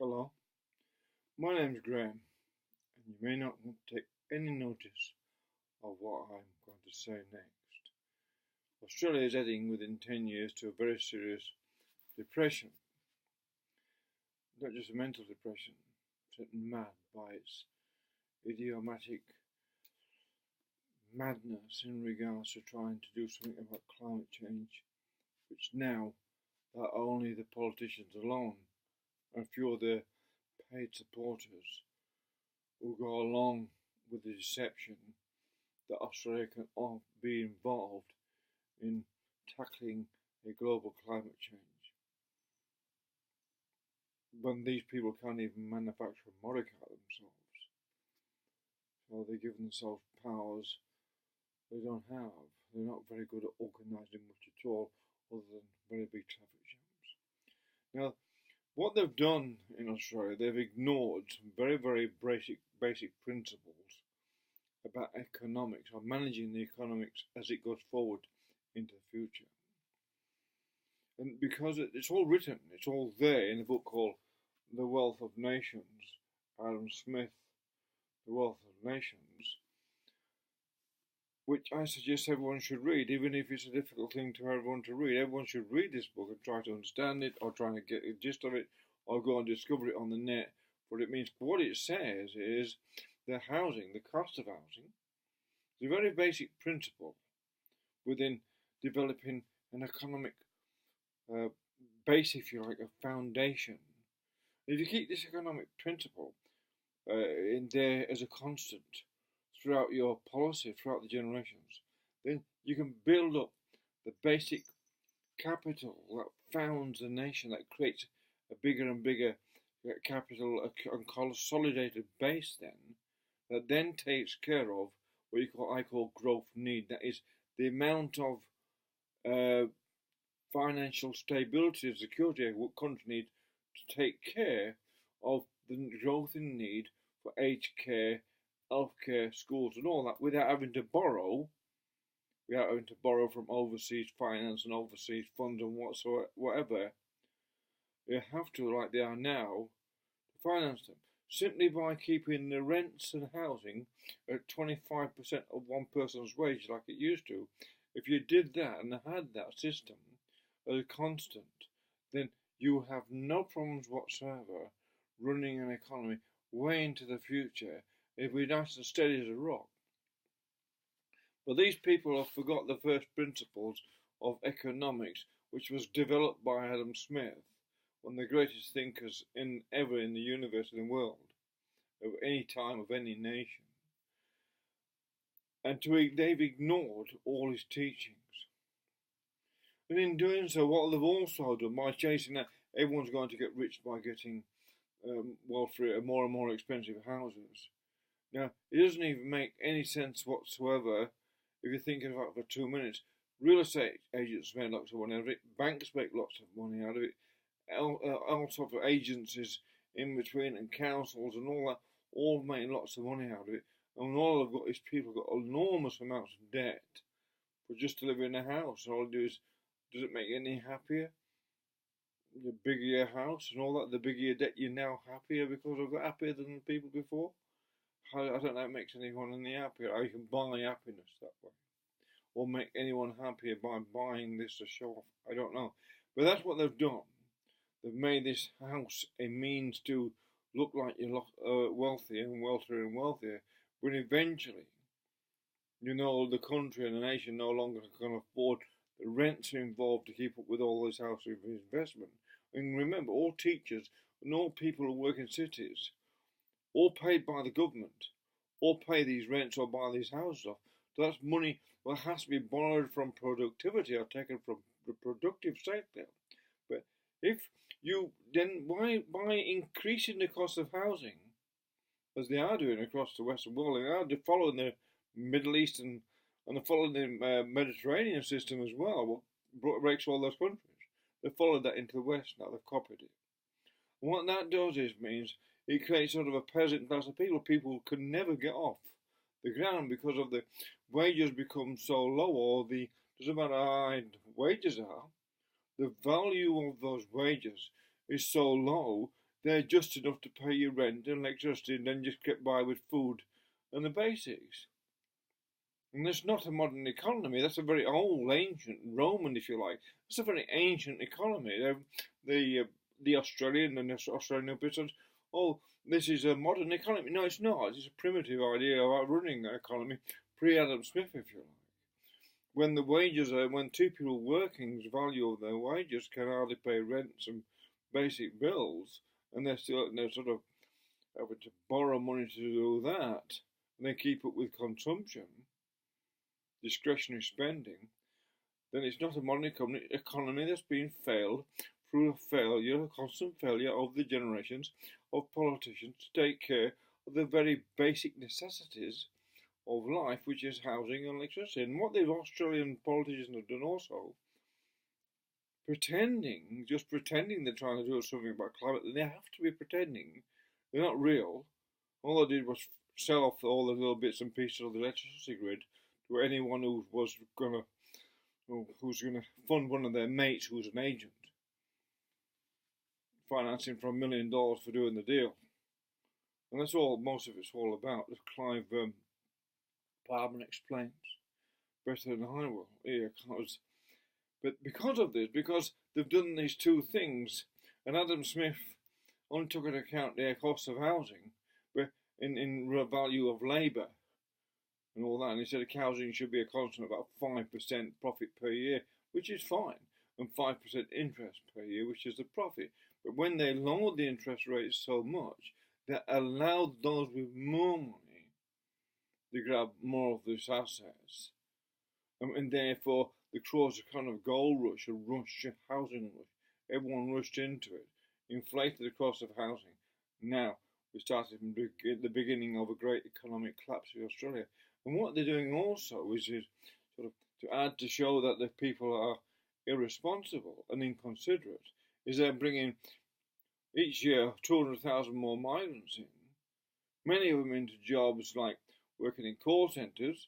Hello, my name's Graham, and you may not want to take any notice of what I'm going to say next. Australia is heading within 10 years to a very serious depression. Not just a mental depression, set mad by its idiomatic madness in regards to trying to do something about climate change, which now that only the politicians alone and a few of their paid supporters will go along with the deception that Australia can be involved in tackling a global climate change. When these people can't even manufacture a motor car themselves, so they give themselves powers they don't have. They're not very good at organising much at all, other than very big traffic jams. Now, what they've done in Australia, they've ignored some very, very basic principles about economics, or managing the economics as it goes forward into the future. And because it's all written, it's all there in a book called The Wealth of Nations, Adam Smith, The Wealth of Nations, which I suggest everyone should read, even if it's a difficult thing to everyone to read. Everyone should read this book and try to understand it, or try to get the gist of it, or go and discover it on the net. What it means, what it says is the housing, the cost of housing, is a very basic principle within developing an economic base, if you like, a foundation. If you keep this economic principle in there as a constant throughout your policy, throughout the generations, then you can build up the basic capital that founds the nation, that creates a bigger and bigger capital and consolidated base that then takes care of what I call growth need. That is the amount of financial stability and security a country needs to take care of the growth in need for aged care, healthcare, schools, and all that, without having to borrow from overseas finance and overseas funds and whatever. You have to, like they are now, to finance them simply by keeping the rents and housing at 25% of one person's wage, like it used to. If you did that and had that system as a constant, then you have no problems whatsoever running an economy way into the future if we're nice and steady as a rock. But these people have forgot the first principles of economics, which was developed by Adam Smith, one of the greatest thinkers ever in the universe and the world, of any time, of any nation. And they've ignored all his teachings. And in doing so, what they've also done, by chasing that, everyone's going to get rich by getting through more and more expensive houses. Now, it doesn't even make any sense whatsoever if you're thinking about it for 2 minutes. Real estate agents make lots of money out of it. Banks make lots of money out of it. All sorts of agencies in between and councils and all that, all making lots of money out of it. And all they've got is people got enormous amounts of debt for just to live in a house. And all they do is, does it make you any happier? The bigger your house and all that, the bigger your debt, you're now happier because of that, happier than the people before? I don't know if it makes anyone any happier. Or you can buy happiness that way, or make anyone happier by buying this to show off. I don't know. But that's what they've done. They've made this house a means to look like you're wealthier and wealthier and wealthier, when eventually, the country and the nation no longer can afford the rents involved to keep up with all this house investment. And remember, all teachers and all people who work in cities, all paid by the government, all pay these rents or buy these houses off. So that's money that has to be borrowed from productivity or taken from the productive sector. But if you then, by increasing the cost of housing, as they are doing across the Western world, and they're following the Middle East and they're following the Mediterranean system as well, what breaks all those countries. They followed that into the West now, they've copied it. And what that does means it creates sort of a peasant class of people. People can never get off the ground because of the wages become so low, or doesn't matter how high wages are, the value of those wages is so low they're just enough to pay your rent and electricity, and then just get by with food and the basics. And that's not a modern economy. That's a very old, ancient Roman, if you like. It's a very ancient economy. The Australian and the Australian people, oh, this is a modern economy. No, it's not. It's a primitive idea about running an economy, pre-Adam Smith, if you like. When the wages are, when two people working's value of their wages can hardly pay rents and basic bills, and they're sort of having to borrow money to do that, and they keep up with consumption, discretionary spending, then it's not a modern economy that's been failed through a constant failure of the generations of politicians to take care of the very basic necessities of life, which is housing and electricity. And what the Australian politicians have done also, just pretending they're trying to do something about climate, they have to be pretending. They're not real. All they did was sell off all the little bits and pieces of the electricity grid to anyone who's going to fund one of their mates who's an agent, financing for $1 million for doing the deal. And that's all, most of it's all about, as Clive Parman explains better than I will here. But because of this, because they've done these two things, and Adam Smith only took into account their cost of housing, but in value of labour and all that, and he said housing should be a constant about 5% profit per year, which is fine, and 5% interest per year, which is the profit. But when they lowered the interest rates so much, that allowed those with more money to grab more of these assets, and therefore the caused a kind of gold rush, a housing rush. Everyone rushed into it, inflated the cost of housing. Now we started from the beginning of a great economic collapse in Australia. And what they're doing also is sort of to add to show that the people are irresponsible and inconsiderate, is they're bringing each year 200,000 more migrants in, many of them into jobs like working in call centres,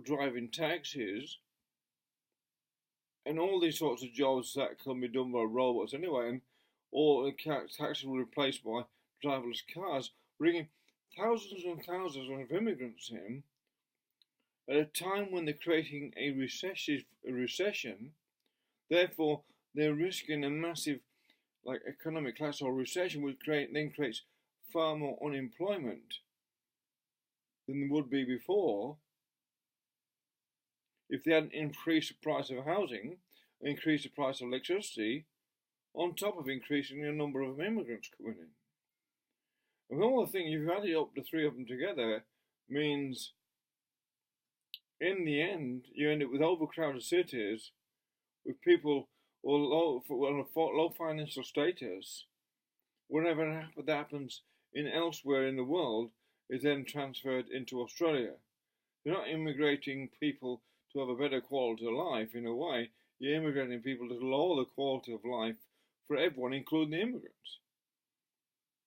driving taxis, and all these sorts of jobs that can be done by robots anyway, and all the taxis were replaced by driverless cars, bringing thousands and thousands of immigrants in at a time when they're creating a recession. Therefore, they're risking a massive economic collapse or recession, which creates far more unemployment than there would be before if they hadn't increased the price of housing, increased the price of electricity, on top of increasing the number of immigrants coming in. And all the things, you've added up the three of them together, means in the end you end up with overcrowded cities with people low financial status. Whatever happens elsewhere in the world is then transferred into Australia. You're not immigrating people to have a better quality of life in a way. You're immigrating people to lower the quality of life for everyone, including the immigrants.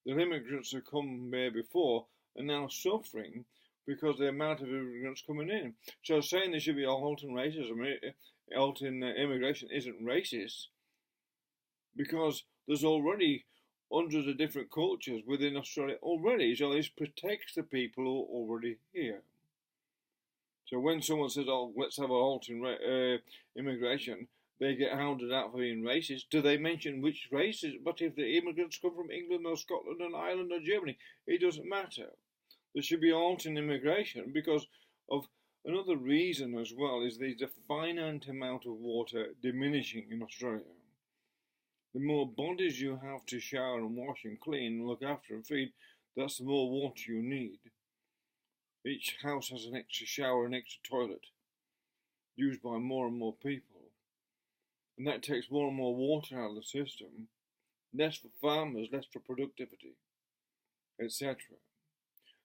The immigrants who come there before are now suffering because the amount of immigrants coming in. So saying there should be a halt in racism, halt in immigration isn't racist, because there's already hundreds of different cultures within Australia already. So this protects the people who are already here. So when someone says, "Oh, let's have a halt in immigration," they get hounded out for being racist. Do they mention which races? But if the immigrants come from England or Scotland or Ireland or Germany, it doesn't matter. There should be a halt in immigration because of another reason as well, is there's a finite amount of water diminishing in Australia. The more bodies you have to shower and wash and clean and look after and feed, that's the more water you need. Each house has an extra shower and extra toilet used by more and more people. And that takes more and more water out of the system, less for farmers, less for productivity, etc.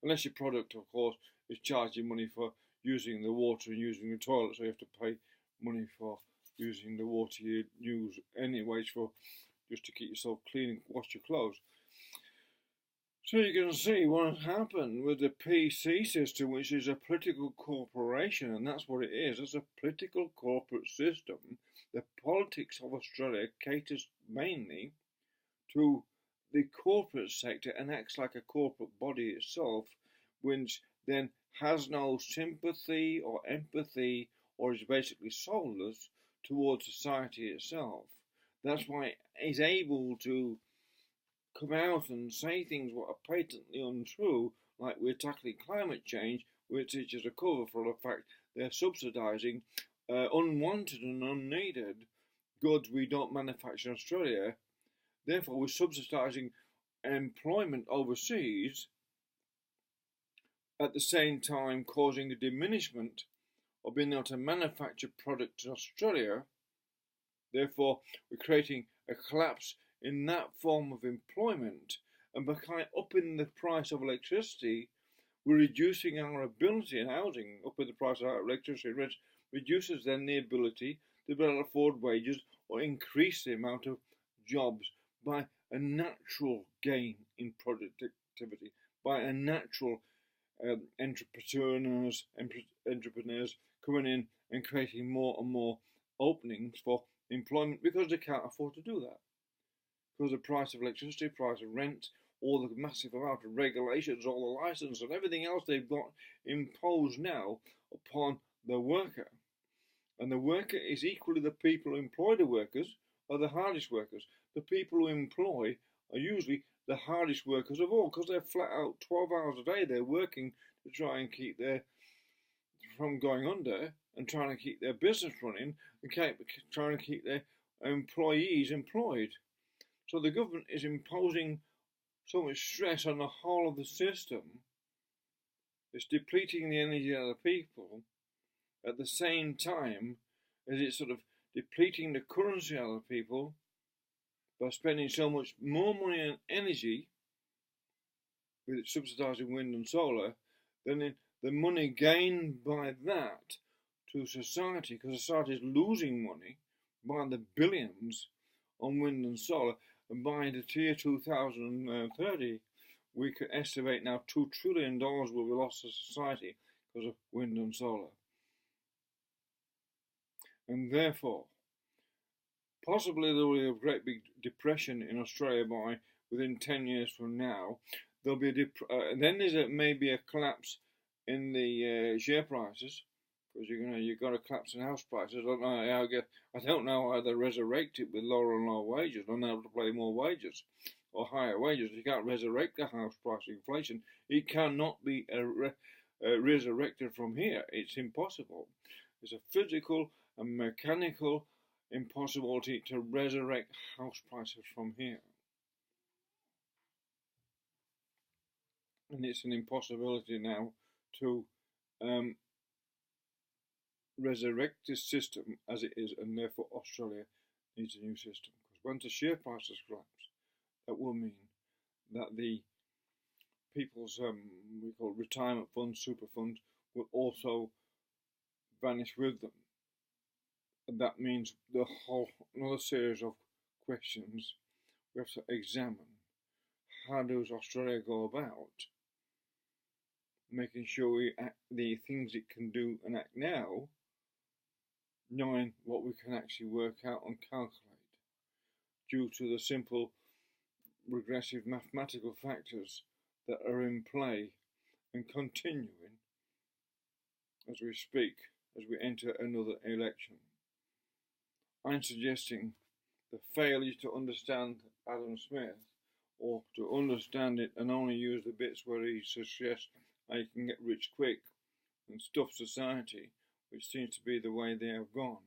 Unless your product, of course, is charging money for using the water and using the toilet, so you have to pay money for using the water you use anyways just to keep yourself clean and wash your clothes. So you can see what happened with the PC system, which is a political corporation, and that's what it is. It's a political corporate system. The politics of Australia caters mainly to the corporate sector and acts like a corporate body itself, which then has no sympathy or empathy or is basically soulless towards society itself. That's why it's able to come out and say things what are patently untrue, like we're tackling climate change, which is just a cover for the fact they're subsidising unwanted and unneeded goods we don't manufacture in Australia. Therefore, we're subsidising employment overseas, at the same time causing a diminishment of being able to manufacture products in Australia. Therefore, we're creating a collapse in that form of employment, and by upping the price of electricity, we're reducing our ability in housing. Upping the price of electricity reduces then the ability to be able to afford wages or increase the amount of jobs by a natural gain in productivity, by a natural entrepreneurs coming in and creating more and more openings for employment, because they can't afford to do that. Because the price of electricity, price of rent, all the massive amount of regulations, all the license and everything else they've got imposed now upon the worker. And the worker is equally the people who employ the workers are the hardest workers. The people who employ are usually the hardest workers of all, because they're flat out 12 hours a day. They're working to try and keep from going under, and trying to keep their business running, and trying to keep their employees employed. So the government is imposing so much stress on the whole of the system. It's depleting the energy of the people at the same time as it's sort of depleting the currency of the people by spending so much more money and energy with subsidising wind and solar than the money gained by that to society, because society is losing money by the billions on wind and solar. And by the year 2030, we could estimate now $2 trillion will be lost to society because of wind and solar. And therefore, possibly there will be a great big depression in Australia by within 10 years from now. There'll be then maybe a collapse in the share prices, because you've got a collapse in house prices. I don't know how they resurrect it with lower and lower wages. I don't know how to pay more wages or higher wages. You can't resurrect the house price inflation. It cannot be resurrected from here. It's impossible. It's a physical and mechanical impossibility to resurrect house prices from here. And it's an impossibility now to resurrect this system as it is, and therefore Australia needs a new system. Because once the share prices collapse, that will mean that the people's we call retirement funds, super funds, will also vanish with them. And that means the whole another series of questions we have to examine. How does Australia go about making sure we act the things it can do and act now, knowing what we can actually work out and calculate, due to the simple regressive mathematical factors that are in play and continuing as we speak, as we enter another election. I'm suggesting the failure to understand Adam Smith, or to understand it and only use the bits where he suggests how you can get rich quick and stuff society, which seems to be the way they have gone.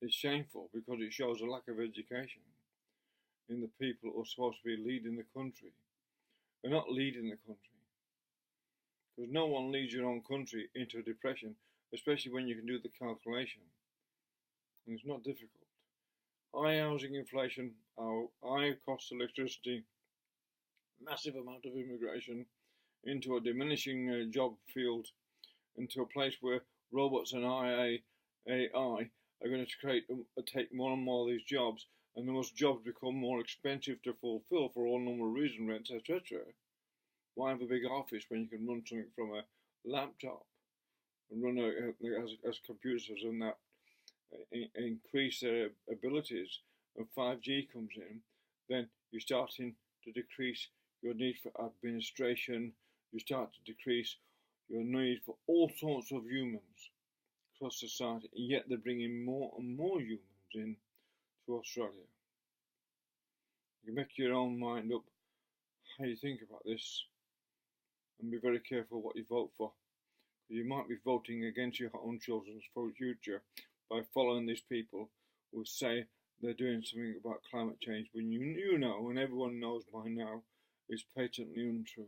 It's shameful, because it shows a lack of education in the people who are supposed to be leading the country. They're not leading the country, because no one leads your own country into a depression, especially when you can do the calculation. And it's not difficult. High housing inflation, high cost of electricity, massive amount of immigration into a diminishing job field, into a place where robots and AI are going to take more and more of these jobs, and those jobs become more expensive to fulfill for all number of reasons, rents, etc. Why have a big office when you can run something from a laptop and run as computers and that increase their abilities and 5G comes in, then you're starting to decrease your need for administration, you start to decrease your need for all sorts of humans across society, and yet they're bringing more and more humans in to Australia. You make your own mind up how you think about this, and be very careful what you vote for. You might be voting against your own children's future by following these people who say they're doing something about climate change when you know, and everyone knows by now, is patently untrue.